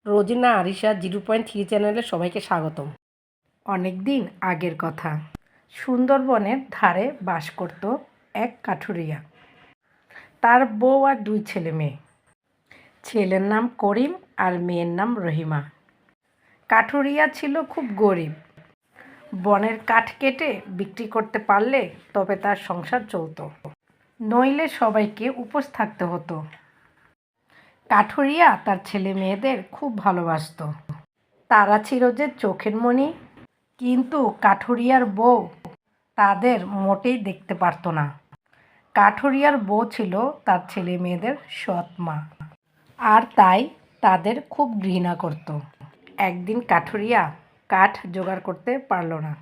রোজিনা আরিশা 0.3 চ্যানেলে সবাইকে স্বাগতম। অনেক দিন আগের কথা, সুন্দরবনের ধারে বাস করত এক কাঠুরিয়া। তার বউ আর 2 ছেলে মেয়ে। ছেলের নাম করিম আর মেয়ের নাম রহিমা। কাঠুরিয়া ছিল খুব গরিব। বনের কাঠ কেটে বিক্রি করতে পারলে তবে তার সংসার চলত, নইলে সবাইকে উপোস থাকতে হতো। কাঠুরিয়া তার ছেলে মেয়েদের খুব ভালোবাসত। তারা ছিল যে চোখের মণি, কিন্তু কাঠুরিয়ার বউ তাদের মোটেই দেখতে পারত না। কাঠুরিয়ার বউ ছিল তার ছেলে মেয়েদের সৎ মা, আর তাই তাদের খুব ঘৃণা করত। একদিন কাঠুরিয়া কাঠ জোগাড় করতে পারল না।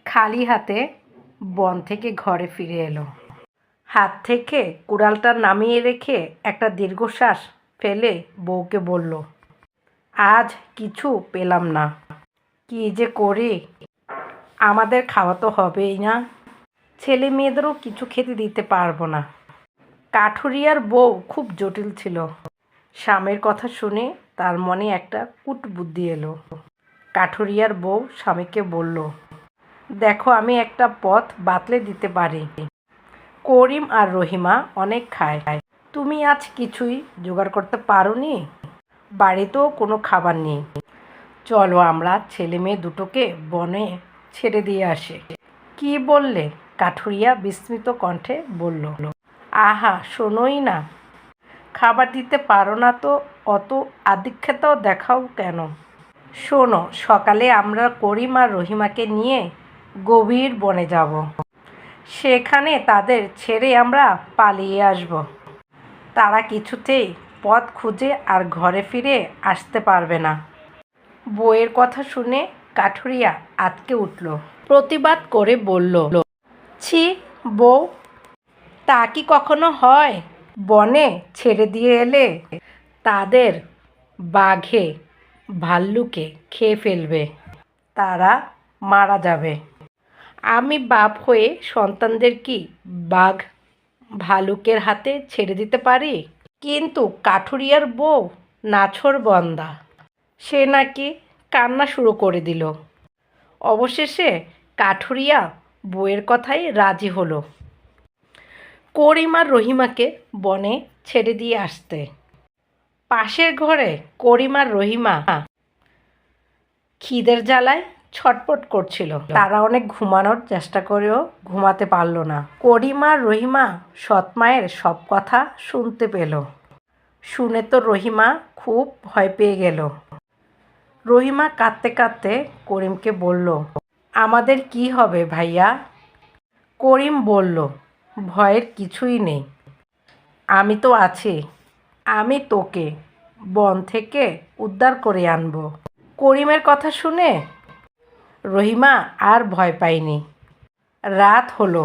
খালি হাতে বন থেকে ঘরে ফিরে এলো। হাত থেকে কুড়ালটা নামিয়ে রেখে একটা দীর্ঘশ্বাস ফেলে বউকে বলল, আজ কিছু পেলাম না, কি যে করি, আমাদের খাওয়া তো হবেই না, ছেলে মেয়েদেরও কিছু খেতে দিতে পারবো না। কাঠুরিয়ার বউ খুব জটিল ছিল। স্বামীর কথা শুনে তার মনে একটা কূটবুদ্ধি এলো। কাঠুরিয়ার বউ স্বামীকে বলল, দেখো, আমি একটা পথ বাতলে দিতে পারি। করিম আর রহিমা অনেক খায়, তুমি আজ কিছুই জোগাড় করতে পারোনি, বাড়িতেও কোনো খাবার নেই, চলো আমরা ছেলে মেয়ে দুটোকে বনে ছেড়ে দিয়ে আসে। কি বললে? কাঠুরিয়া বিস্মিত কণ্ঠে বলল, আহা, শোনোই না, খাবার দিতে পারো না তো অত আদিক্ষেতাও দেখাও কেন? শোনো, সকালে আমরা করিম আর রহিমাকে নিয়ে গভীর বনে যাব। সেখানে তাদের ছেড়ে আমরা পালিয়ে আসব। তারা কিছুতেই পথ খুঁজে আর ঘরে ফিরে আসতে পারবে না। বউয়ের কথা শুনে কাঠুরিয়া আঁতকে উঠল, প্রতিবাদ করে বলল, ছি বউ, তা কি কখনো হয়? বনে ছেড়ে দিয়ে এলে তাদের বাঘে ভাল্লুকে খেয়ে ফেলবে, তারা মারা যাবে। আমি বাপ হয়ে সন্তানদের কি বাঘ ভালুকের হাতে ছেড়ে দিতে পারি? কিন্তু কাঠুরিয়ার বউ নাছোড়বান্দা, সে নাকি কান্না শুরু করে দিল। অবশেষে কাঠুরিয়া বউয়ের কথায় রাজি হলো করিম আর রহিমাকে বনে ছেড়ে দিয়ে আসতে। পাশের ঘরে করিম আর রহিমা খিদের জ্বালায় ছটপট করছিল। তারা অনেক ঘুমানোর চেষ্টা করেও ঘুমাতে পারল না। করিম আর রহিমা সৎমায়ের সব কথা শুনতে পেল। শুনে তো রহিমা খুব ভয় পেয়ে গেল। রহিমা কাঁদতে কাঁদতে করিমকে বলল, আমাদের কি হবে ভাইয়া? করিম বলল, ভয়ের কিছুই নেই, আমি তো আছি, আমি তোকে বন থেকে উদ্ধার করে আনব। করিমের কথা শুনে রহিমা আর ভয় পায়নি। রাত হলো,